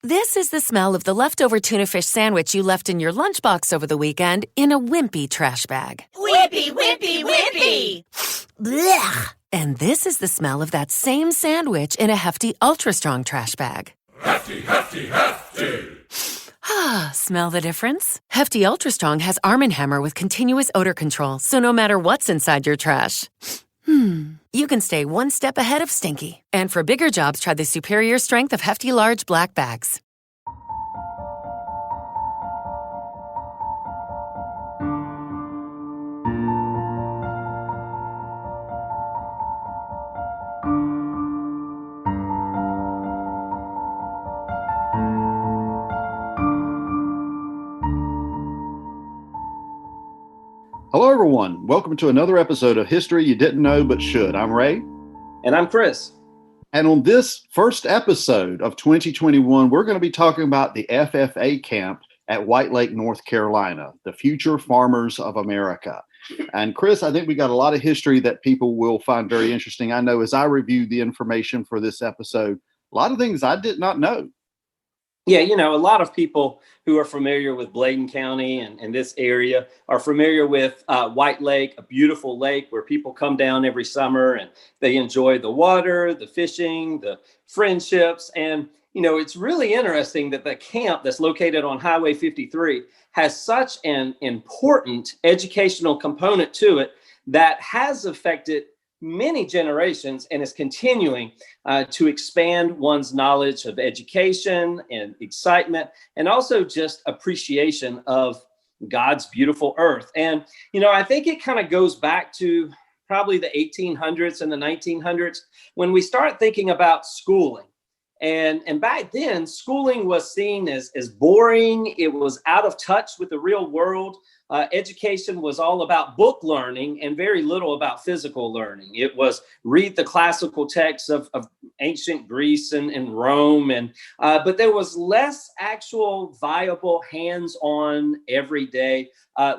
This is the smell of the leftover tuna fish sandwich you left in your lunchbox over the weekend in a wimpy trash bag. Wimpy, wimpy, wimpy! Blech! And this is the smell of that same sandwich in a hefty, ultra-strong trash bag. Hefty, hefty, hefty! Ah, smell the difference? Hefty Ultra Strong has Arm & Hammer with continuous odor control, so no matter what's inside your trash, you can stay one step ahead of stinky. And for bigger jobs, try the superior strength of Hefty Large Black Bags. Hello, everyone. Welcome to another episode of History You Didn't Know But Should. I'm Ray. And I'm Chris. And on this first episode of 2021, we're going to be talking about the FFA Camp at White Lake, North Carolina, the Future Farmers of America. And Chris, I think we got a lot of history that people will find very interesting. I know as I reviewed the information for this episode, a lot of things I did not know. Yeah, a lot of people who are familiar with Bladen County and this area are familiar with White Lake, a beautiful lake where people come down every summer and they enjoy the water, the fishing, the friendships. And, it's really interesting that the camp that's located on Highway 53 has such an important educational component to it that has affected many generations and is continuing to expand one's knowledge of education and excitement and also just appreciation of God's beautiful earth. And, I think it kind of goes back to probably the 1800s and the 1900s when we start thinking about schooling. And back then, schooling was seen as boring. It was out of touch with the real world. Education was all about book learning and very little about physical learning. It was read the classical texts of ancient Greece and Rome, but there was less actual viable hands-on everyday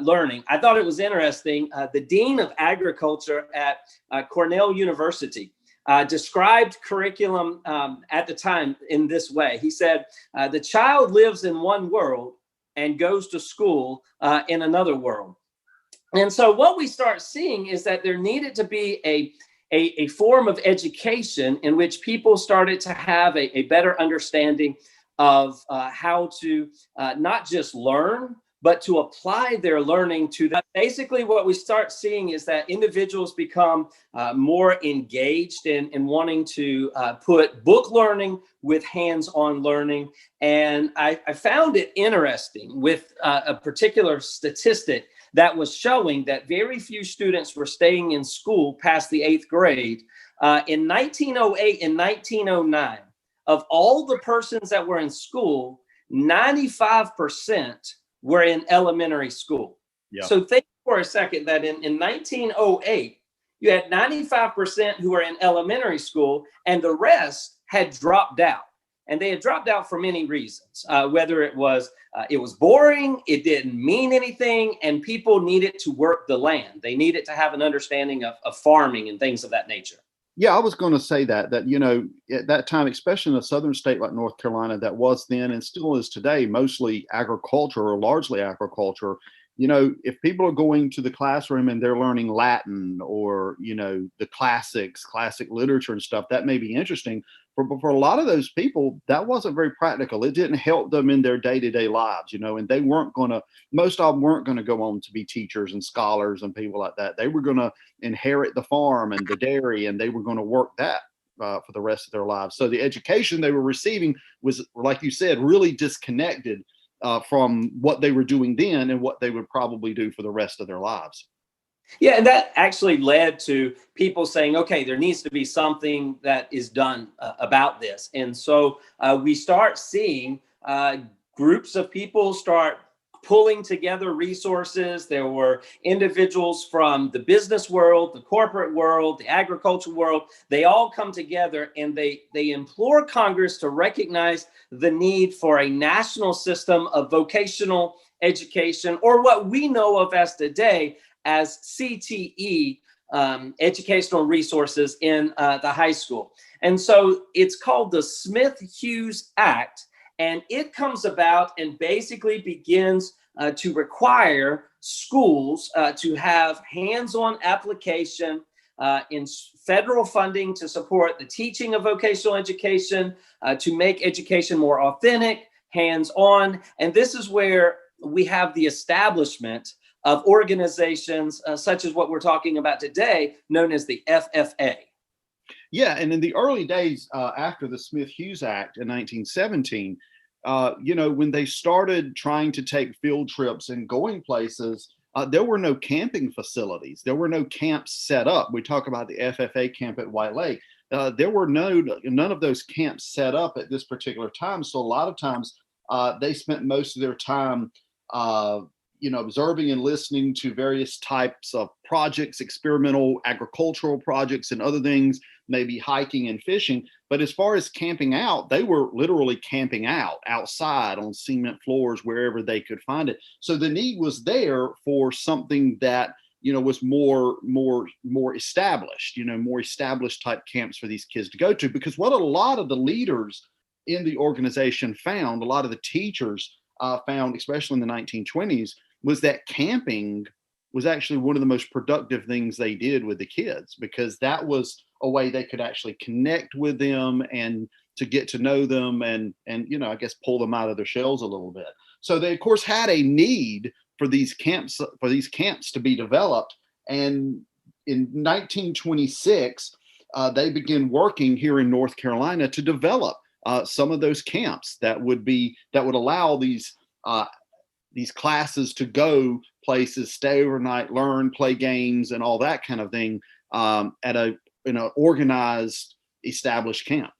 learning. I thought it was interesting. The Dean of Agriculture at Cornell University described curriculum at the time in this way. He said, the child lives in one world and goes to school in another world. And so what we start seeing is that there needed to be a form of education in which people started to have a better understanding of how to not just learn, but to apply their learning to that. Basically, what we start seeing is that individuals become more engaged in wanting to put book learning with hands-on learning. And I found it interesting with a particular statistic that was showing that very few students were staying in school past the 8th grade. In 1908 and 1909, of all the persons that were in school, 95% were in elementary school. Yeah. So think for a second that in 1908, you had 95% who were in elementary school and the rest had dropped out. And they had dropped out for many reasons, whether it was boring, it didn't mean anything, and people needed to work the land. They needed to have an understanding of farming and things of that nature. Yeah, I was going to say that at that time, especially in a southern state like North Carolina, that was then and still is today, mostly agriculture or largely agriculture. If people are going to the classroom and they're learning Latin or, the classic literature and stuff, that may be interesting. But for a lot of those people, that wasn't very practical. It didn't help them in their day-to-day lives, and they most of them weren't going to go on to be teachers and scholars and people like that. They were going to inherit the farm and the dairy, and they were going to work that for the rest of their lives. So the education they were receiving was, like you said, really disconnected from what they were doing then and what they would probably do for the rest of their lives. Yeah, and that actually led to people saying, okay, there needs to be something that is done about this. And so we start seeing groups of people start pulling together resources. There were individuals from the business world, the corporate world, the agriculture world. They all come together and they implore Congress to recognize the need for a national system of vocational education, or what we know of as today as CTE, educational resources in the high school. And so it's called the Smith-Hughes Act. And it comes about and basically begins to require schools to have hands-on application in federal funding to support the teaching of vocational education, to make education more authentic, hands-on. And this is where we have the establishment of organizations such as what we're talking about today, known as the FFA. Yeah, and in the early days after the Smith-Hughes Act in 1917, when they started trying to take field trips and going places, there were no camping facilities. There were no camps set up. We talk about the FFA camp at White Lake. There were none of those camps set up at this particular time. So a lot of times they spent most of their time observing and listening to various types of projects, experimental agricultural projects and other things, maybe hiking and fishing. But as far as camping out, they were literally camping outside on cement floors, wherever they could find it. So the need was there for something that, was more established, more established type camps for these kids to go to. Because what a lot of the leaders in the organization found, a lot of the teachers found, especially in the 1920s, was that camping was actually one of the most productive things they did with the kids, because that was a way they could actually connect with them and to get to know them and I guess pull them out of their shells a little bit. So they of course had a need for these camps to be developed. And in 1926, they began working here in North Carolina to develop some of those camps that would allow these classes to go places, stay overnight, learn, play games, and all that kind of thing in an organized, established camp.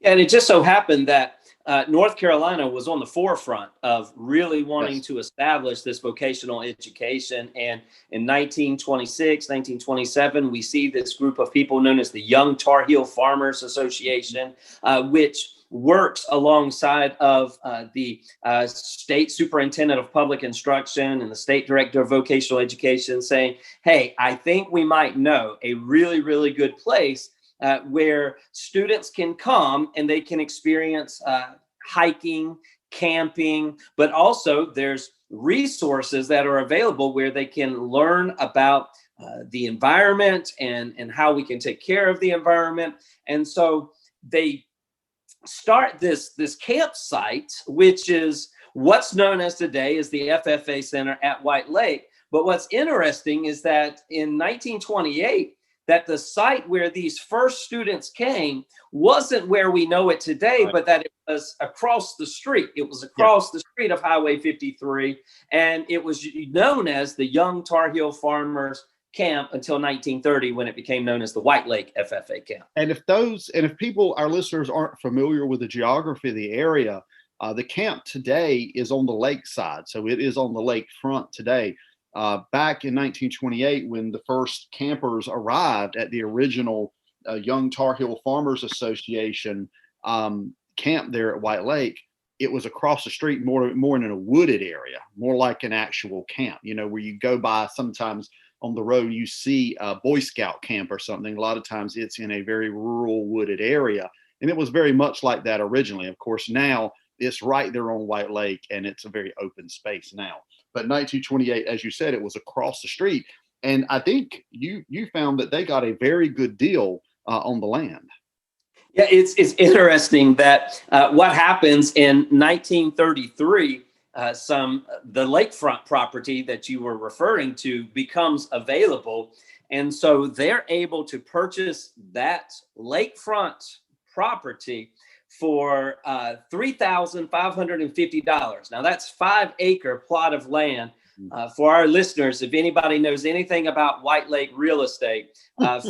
And it just so happened that North Carolina was on the forefront of really wanting to establish this vocational education. And in 1926, 1927, we see this group of people known as the Young Tar Heel Farmers Association, which works alongside of the state superintendent of public instruction and the state director of vocational education, saying, hey, I think we might know a really, really good place where students can come and they can experience hiking, camping, but also there's resources that are available where they can learn about the environment and how we can take care of the environment. And so they start this campsite, which is what's known as today as the FFA Center at White Lake. But what's interesting is that in 1928, that the site where these first students came wasn't where we know it today, but that it was across the street. It was across the street of Highway 53, and it was known as the Young Tar Heel Farmers Camp until 1930, when it became known as the White Lake FFA Camp. And if people, our listeners, aren't familiar with the geography of the area, the camp today is on the lake side, so it is on the lake front today. Back in 1928, when the first campers arrived at the original Young Tar Heel Farmers Association camp there at White Lake, it was across the street, more in a wooded area, more like an actual camp, where you go by sometimes on the road, you see a Boy Scout camp or something. A lot of times it's in a very rural wooded area. And it was very much like that originally. Of course, now it's right there on White Lake and it's a very open space now. But 1928, as you said, it was across the street. And I think you found that they got a very good deal on the land. Yeah, it's interesting that what happens in 1933, the lakefront property that you were referring to becomes available. And so they're able to purchase that lakefront property for $3,550. Now that's 5-acre plot of land. For our listeners, if anybody knows anything about White Lake real estate,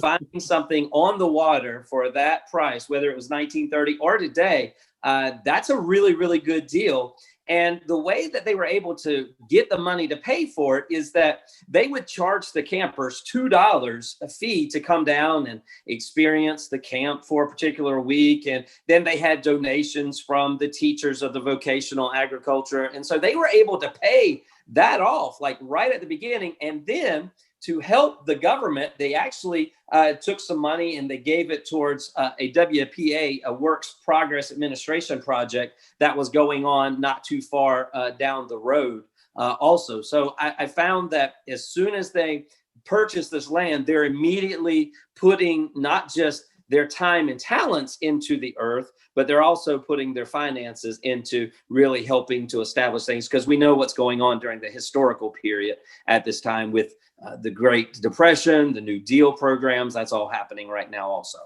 finding something on the water for that price, whether it was 1930 or today, that's a really, really good deal. And the way that they were able to get the money to pay for it is that they would charge the campers $2 a fee to come down and experience the camp for a particular week. And then they had donations from the teachers of the vocational agriculture. And so they were able to pay that off like right at the beginning. And then to help the government, they actually took some money and they gave it towards a WPA, a Works Progress Administration project that was going on not too far down the road also. So I found that as soon as they purchase this land, they're immediately putting not just their time and talents into the earth, but they're also putting their finances into really helping to establish things, because we know what's going on during the historical period at this time with the Great Depression, the New Deal programs. That's all happening right now also.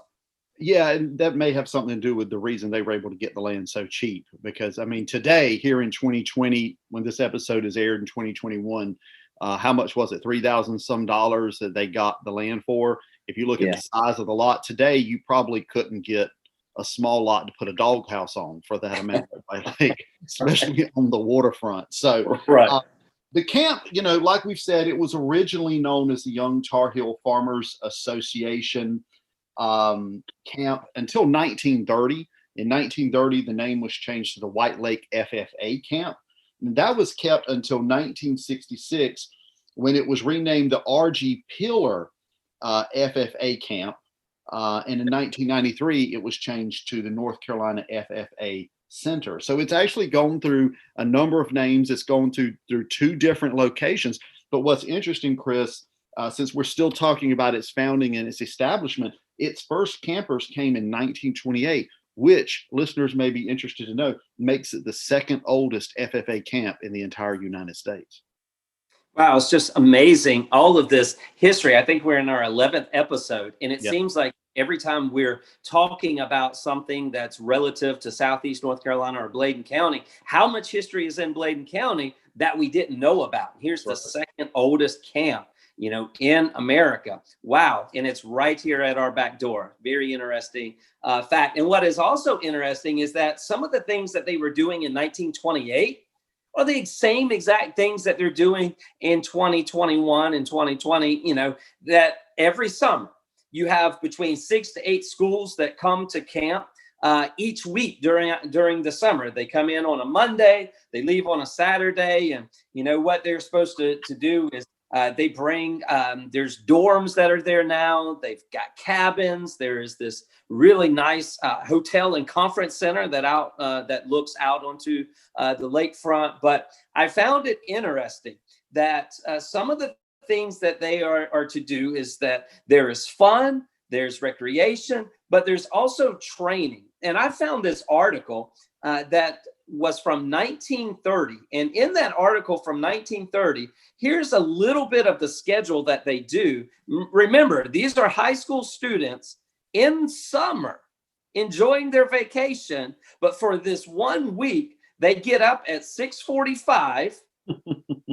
Yeah, and that may have something to do with the reason they were able to get the land so cheap. Because I mean, today here in 2020, when this episode is aired in 2021, how much was it? $3,000 some dollars that they got the land for. If you look at the size of the lot today, you probably couldn't get a small lot to put a doghouse on for that amount, I think, especially on the waterfront. So the camp, like we've said, it was originally known as the Young Tar Heel Farmers Association camp until 1930. In 1930, the name was changed to the White Lake FFA Camp. And that was kept until 1966, when it was renamed the R.G. Pillar FFA Camp. And in 1993, it was changed to the North Carolina FFA Center. So it's actually gone through a number of names. It's gone through two different locations. But what's interesting, Chris, since we're still talking about its founding and its establishment, its first campers came in 1928, which listeners may be interested to know makes it the second oldest FFA camp in the entire United States. Wow, it's just amazing, all of this history. I think we're in our 11th episode, and it seems like every time we're talking about something that's relative to Southeast North Carolina or Bladen County, how much history is in Bladen County that we didn't know about. Here's the second oldest camp, in America. Wow. And it's right here at our back door. Very interesting fact. And what is also interesting is that some of the things that they were doing in 1928 are the same exact things that they're doing in 2021 and 2020, that every summer you have between 6 to 8 schools that come to camp each week during the summer. They come in on a Monday, they leave on a Saturday, and what they're supposed to do is they bring, there's dorms that are there now. They've got cabins. There is this really nice hotel and conference center that looks out onto the lakefront. But I found it interesting that some of the things that they are to do is that there is fun, there's recreation, but there's also training. And I found this article that was from 1930. And in that article from 1930, here's a little bit of the schedule that they do. Remember, these are high school students in summer enjoying their vacation. But for this 1 week, they get up at 6:45.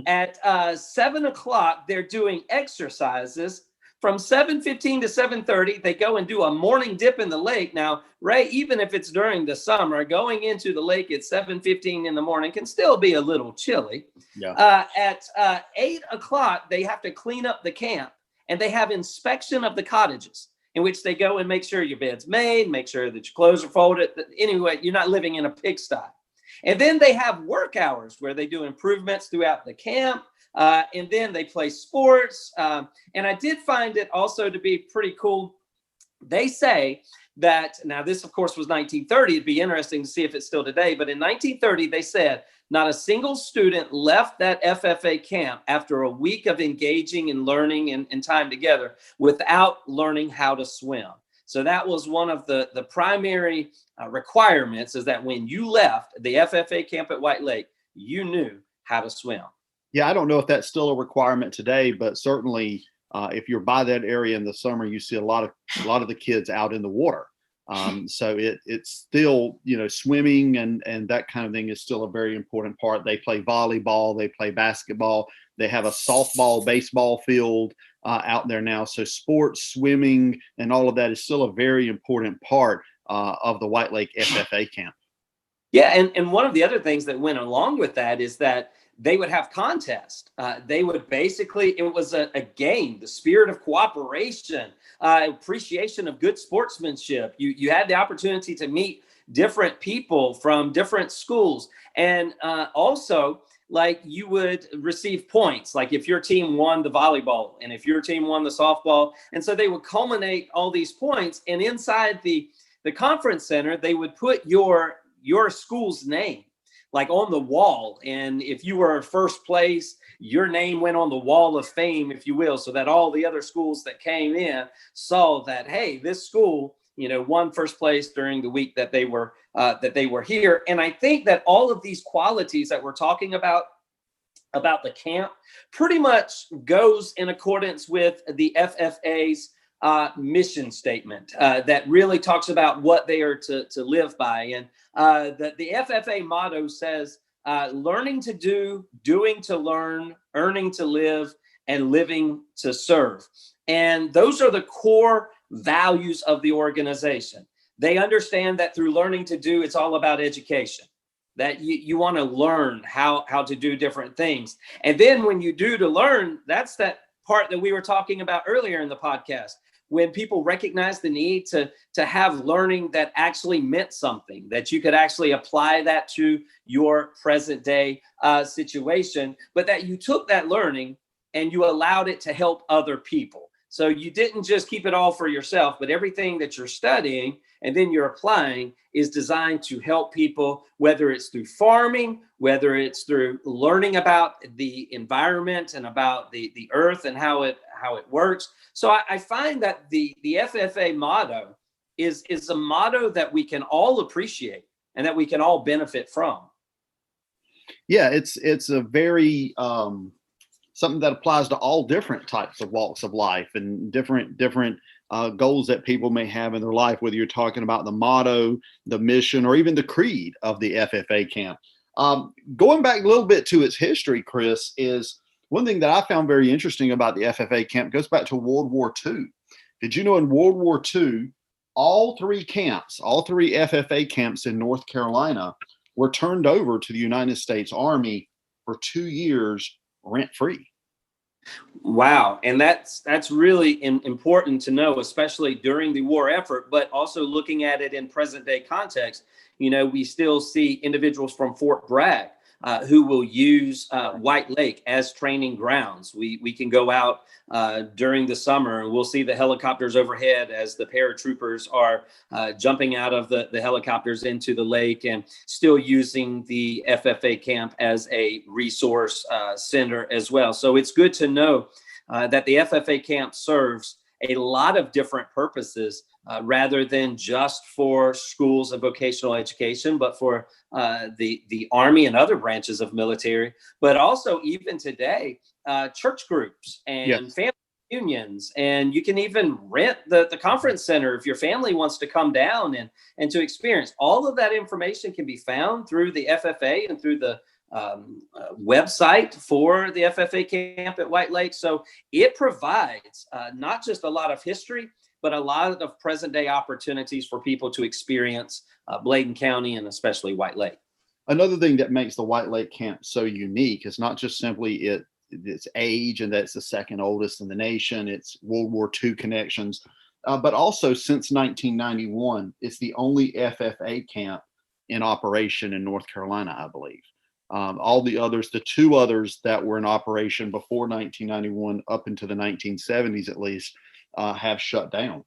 At 7 o'clock, they're doing exercises. From 7:15 to 7:30, they go and do a morning dip in the lake. Now, Ray, even if it's during the summer, going into the lake at 7:15 in the morning can still be a little chilly. At 8 o'clock, they have to clean up the camp, and they have inspection of the cottages, in which they go and make sure your bed's made, make sure that your clothes are folded. Anyway, you're not living in a pigsty. And then they have work hours where they do improvements throughout the camp. And then they play sports. And I did find it also to be pretty cool. They say that, now this of course was 1930. It'd be interesting to see if it's still today. But in 1930, they said not a single student left that FFA camp after a week of engaging and learning and time together without learning how to swim. So that was one of the primary requirements, is that when you left the FFA camp at White Lake, you knew how to swim. Yeah, I don't know if that's still a requirement today, but certainly if you're by that area in the summer, you see a lot of the kids out in the water. So it's still, swimming and that kind of thing is still a very important part. They play volleyball, they play basketball, they have a softball, baseball field out there now. So sports, swimming, and all of that is still a very important part of the White Lake FFA camp. Yeah, and one of the other things that went along with that is that they would have contests. They would basically, it was a game, the spirit of cooperation, appreciation of good sportsmanship. You had the opportunity to meet different people from different schools, and also like you would receive points, like if your team won the volleyball and if your team won the softball, and so they would culminate all these points, and inside the conference center, they would put your school's name like on the wall. And if you were first place, your name went on the wall of fame, if you will, so that all the other schools that came in saw that, hey, this school, won first place during the week that they were here. And I think that all of these qualities that we're talking about the camp pretty much goes in accordance with the FFA's mission statement that really talks about what they are to live by. And the FFA motto says, learning to do, doing to learn, earning to live, and living to serve. And those are the core values of the organization. They understand that through learning to do, it's all about education, that you want to learn how to do different things. And then when you do to learn, that's that part that we were talking about earlier in the podcast, when people recognize the need to have learning that actually meant something, that you could actually apply that to your present day situation, but that you took that learning and you allowed it to help other people. So you didn't just keep it all for yourself, but everything that you're studying and then you're applying is designed to help people, whether it's through farming, whether it's through learning about the environment and about the earth and how it works. So I find that the FFA motto is a motto that we can all appreciate and that we can all benefit from. Yeah, it's a very something that applies to all different types of walks of life and different goals that people may have in their life, whether you're talking about the motto, the mission, or even the creed of the FFA camp. Going back a little bit to its history, Chris, is one thing that I found very interesting about the FFA camp goes back to World War II. Did you know in World War II, all three FFA camps in North Carolina were turned over to the United States Army for 2 years rent-free? Wow. And that's really important to know, especially during the war effort, but also looking at it in present day context. We still see individuals from Fort Bragg who will use White Lake as training grounds. We can go out during the summer and we'll see the helicopters overhead as the paratroopers are jumping out of the helicopters into the lake, and still using the FFA camp as a resource center as well. So it's good to know that the FFA camp serves a lot of different purposes rather than just for schools and vocational education, but for the Army and other branches of military, but also even today, church groups and family unions. And you can even rent the conference center if your family wants to come down and to experience. All of that information can be found through the FFA and through the website for the FFA camp at White Lake. So it provides not just a lot of history, but a lot of present day opportunities for people to experience Bladen County and especially White Lake. Another thing that makes the White Lake camp so unique is not just simply its age and that's the second oldest in the nation, it's World War II connections, but also since 1991, it's the only FFA camp in operation in North Carolina, I believe. All the others, the two others that were in operation before 1991 up into the 1970s at least, have shut down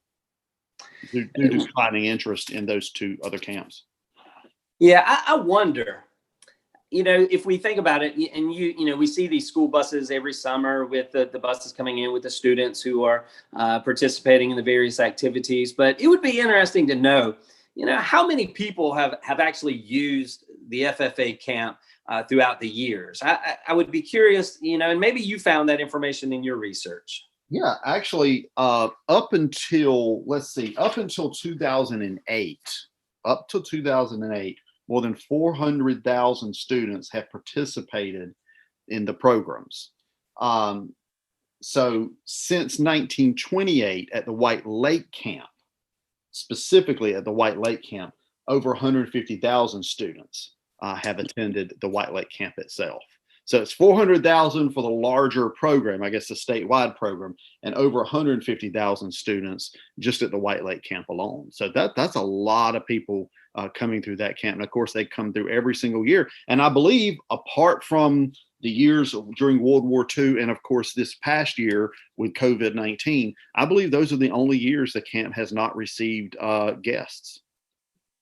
due to declining interest in those two other camps. Yeah, I wonder, if we think about it, and we see these school buses every summer with the buses coming in with the students who are participating in the various activities. But it would be interesting to know, how many people have actually used the FFA camp throughout the years. I would be curious, and maybe you found that information in your research. Yeah, actually, up until 2008, more than 400,000 students have participated in the programs. So since 1928 at the White Lake camp, specifically at the White Lake camp, over 150,000 students have attended the White Lake Camp itself. So it's 400,000 for the larger program, I guess the statewide program, and over 150,000 students just at the White Lake Camp alone. So that's a lot of people coming through that camp. And of course, they come through every single year. And I believe, apart from the years during World War II, and of course this past year with COVID-19, I believe those are the only years the camp has not received guests.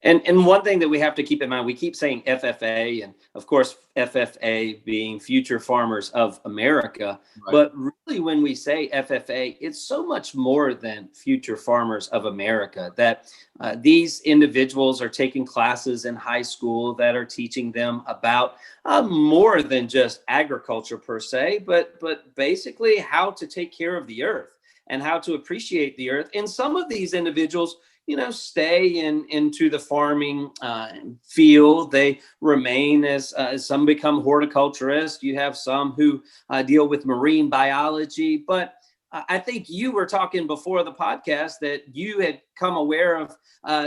And one thing that we have to keep in mind, we keep saying FFA, and of course, FFA being Future Farmers of America. Right. But really, when we say FFA, it's so much more than Future Farmers of America, that these individuals are taking classes in high school that are teaching them about more than just agriculture per se, but basically how to take care of the earth and how to appreciate the earth. And some of these individuals, stay into the farming field. They remain as some become horticulturists. You have some who deal with marine biology. But I think you were talking before the podcast that you had come aware of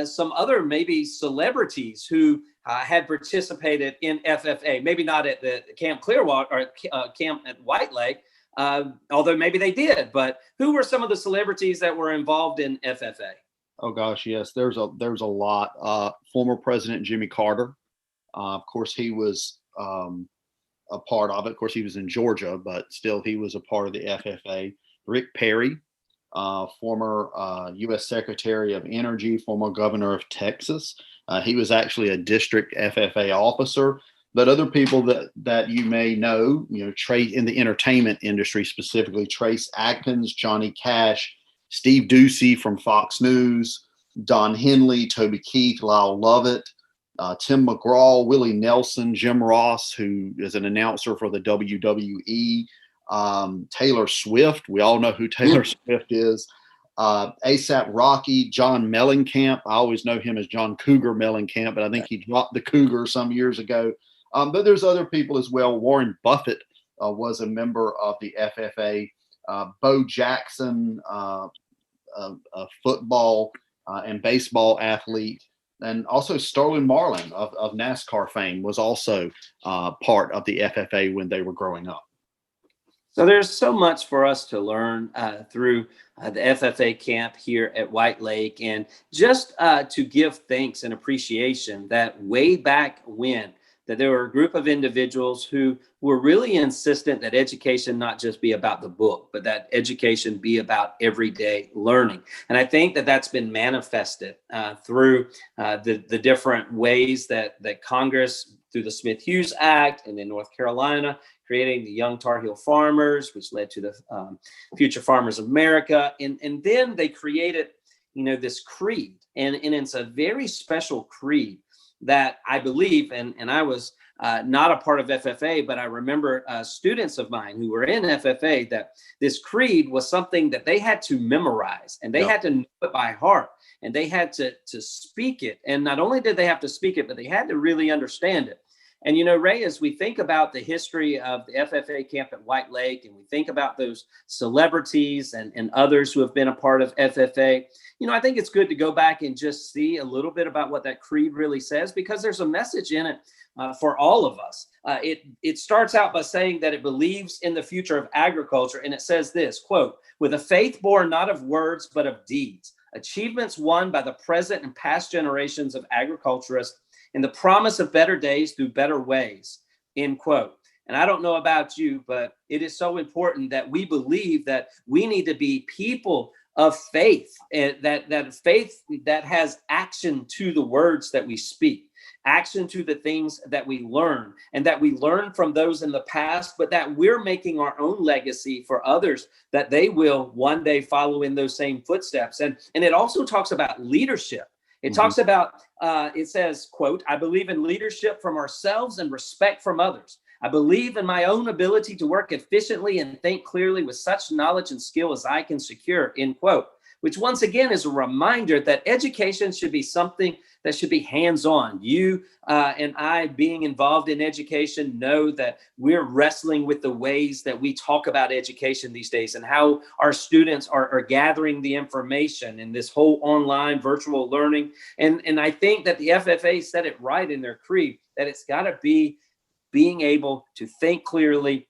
some other maybe celebrities who had participated in FFA, maybe not at the Camp Clearwater or camp at White Lake, although maybe they did. But who were some of the celebrities that were involved in FFA? Oh gosh, yes. There's a lot. Former President Jimmy Carter, of course, he was a part of it. Of course, he was in Georgia, but still, he was a part of the FFA. Rick Perry, former U.S. Secretary of Energy, former governor of Texas. He was actually a district FFA officer. But other people that you may know, in the entertainment industry specifically, Trace Atkins, Johnny Cash, Steve Ducey from Fox News, Don Henley, Toby Keith, Lyle Lovett, Tim McGraw, Willie Nelson, Jim Ross, who is an announcer for the WWE, Taylor Swift. We all know who Taylor Swift is. ASAP Rocky, John Mellencamp. I always know him as John Cougar Mellencamp, but I think he dropped the Cougar some years ago. But there's other people as well. Warren Buffett was a member of the FFA. Bo Jackson, a football and baseball athlete, and also Sterling Marlin of NASCAR fame was also part of the FFA when they were growing up. So there's so much for us to learn through the FFA camp here at White Lake, and just to give thanks and appreciation that way back when, that there were a group of individuals who were really insistent that education not just be about the book, but that education be about everyday learning. And I think that that's been manifested through the different ways that Congress, through the Smith-Hughes Act, and in North Carolina, creating the Young Tar Heel Farmers, which led to the Future Farmers of America. And then they created, this creed. And it's a very special creed that I believe, and I was not a part of FFA, but I remember students of mine who were in FFA, that this creed was something that they had to memorize, and they had to know it by heart, and they had to speak it. And not only did they have to speak it, but they had to really understand it. And, Ray, as we think about the history of the FFA camp at White Lake, and we think about those celebrities and others who have been a part of FFA, I think it's good to go back and just see a little bit about what that creed really says, because there's a message in it for all of us. It starts out by saying that it believes in the future of agriculture. And it says this, quote, "With a faith born not of words, but of deeds, achievements won by the present and past generations of agriculturists, and the promise of better days through better ways," end quote. And I don't know about you, but it is so important that we believe that we need to be people of faith, that faith that has action to the words that we speak, action to the things that we learn, and that we learn from those in the past, but that we're making our own legacy for others, that they will one day follow in those same footsteps. And it also talks about leadership. It talks about, it says, quote, "I believe in leadership from ourselves and respect from others. I believe in my own ability to work efficiently and think clearly with such knowledge and skill as I can secure," end quote. which once again is a reminder that education should be something that should be hands-on. You and I, being involved in education, know that we're wrestling with the ways that we talk about education these days and how our students are gathering the information in this whole online virtual learning. And I think that the FFA said it right in their creed, that it's got to be being able to think clearly,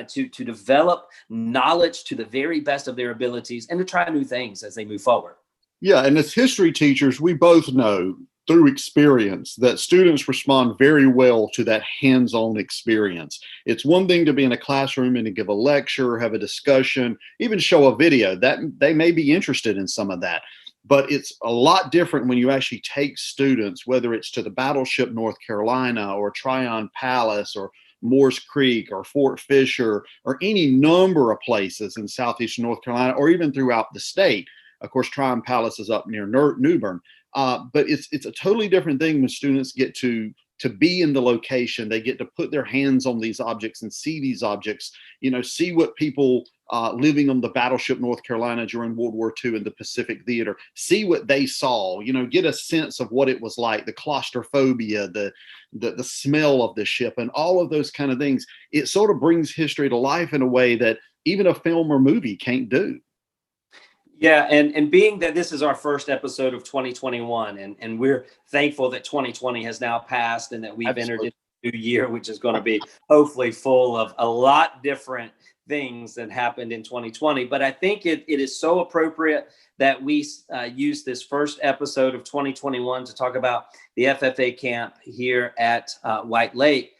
to develop knowledge to the very best of their abilities, and to try new things as they move forward. Yeah, and as history teachers, we both know through experience that students respond very well to that hands-on experience. It's one thing to be in a classroom and to give a lecture, have a discussion, even show a video. That they may be interested in some of that. But it's a lot different when you actually take students, whether it's to the Battleship North Carolina or Tryon Palace or Moores Creek or Fort Fisher or any number of places in southeastern North Carolina or even throughout the state. Of course, Tryon Palace is up near New Bern. But it's a totally different thing when students get to be in the location. They get to put their hands on these objects and see these objects, see what people living on the Battleship North Carolina during World War II in the Pacific Theater, see what they saw, get a sense of what it was like, the claustrophobia, the smell of the ship, and all of those kind of things. It sort of brings history to life in a way that even a film or movie can't do. Yeah, and being that this is our first episode of 2021, and we're thankful that 2020 has now passed and that we've entered into a new year, which is going to be hopefully full of a lot different things that happened in 2020. But I think it is so appropriate that we use this first episode of 2021 to talk about the FFA camp here at White Lake.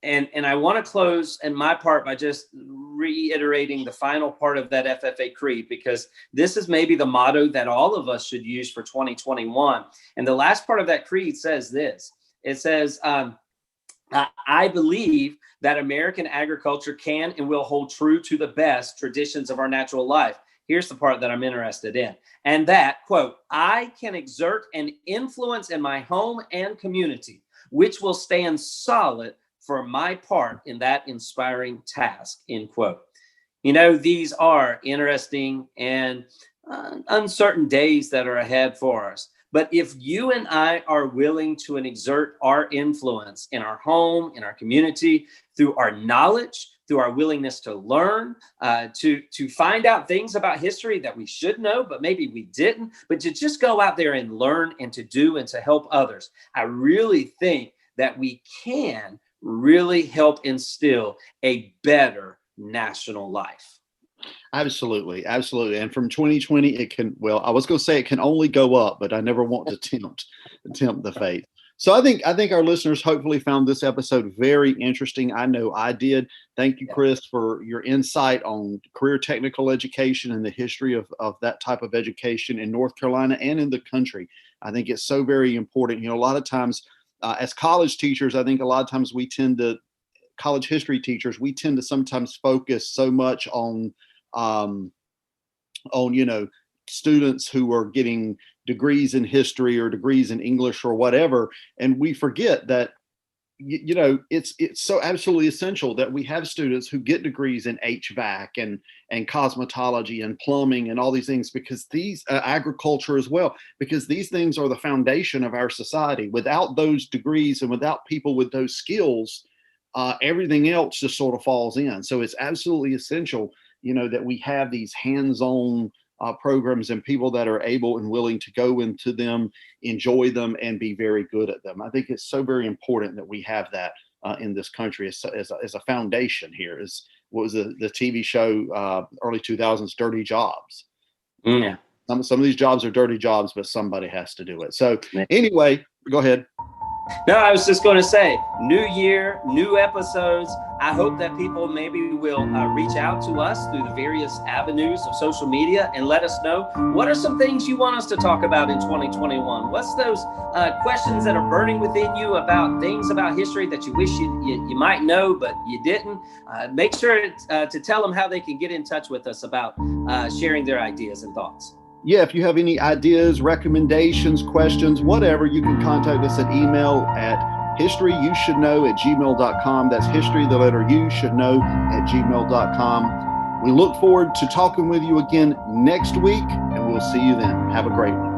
And I want to close in my part by just reiterating the final part of that FFA creed, because this is maybe the motto that all of us should use for 2021. And the last part of that creed says this. It says, I believe that American agriculture can and will hold true to the best traditions of our natural life. Here's the part that I'm interested in. And that, quote, I can exert an influence in my home and community, which will stand solid for my part in that inspiring task, end quote. These are interesting and uncertain days that are ahead for us. But if you and I are willing to exert our influence in our home, in our community, through our knowledge, through our willingness to learn, to find out things about history that we should know, but maybe we didn't, but to just go out there and learn and to do and to help others, I really think that we can really help instill a better national life. Absolutely. Absolutely. And from 2020, I was going to say it can only go up, but I never want to tempt the fate. So I think our listeners hopefully found this episode very interesting. I know I did. Thank you, Chris, for your insight on career technical education and the history of that type of education in North Carolina and in the country. I think it's so very important. A lot of times as college teachers, I think a lot of times college history teachers, we tend to sometimes focus so much on students who are getting degrees in history or degrees in English or whatever, and we forget that it's so absolutely essential that we have students who get degrees in HVAC and cosmetology and plumbing and all these things, because these agriculture as well, because these things are the foundation of our society. Without those degrees and without people with those skills, everything else just sort of falls in. So it's absolutely essential, that we have these hands-on programs and people that are able and willing to go into them, enjoy them, and be very good at them. I think it's so very important that we have that in this country as a foundation here. What was the TV show early 2000s, Dirty Jobs? Yeah. Some of these jobs are dirty jobs, but somebody has to do it. So anyway, go ahead. No, I was just going to say, new year, new episodes. I hope that people maybe will reach out to us through the various avenues of social media and let us know what are some things you want us to talk about in 2021. What's those questions that are burning within you about things about history that you wish you might know, but you didn't? Make sure to tell them how they can get in touch with us about sharing their ideas and thoughts. Yeah, if you have any ideas, recommendations, questions, whatever, you can contact us at email at historyoushouldknow@gmail.com. That's history, the letter U, should know at gmail.com. We look forward to talking with you again next week, and we'll we'll see you then. Have a great one.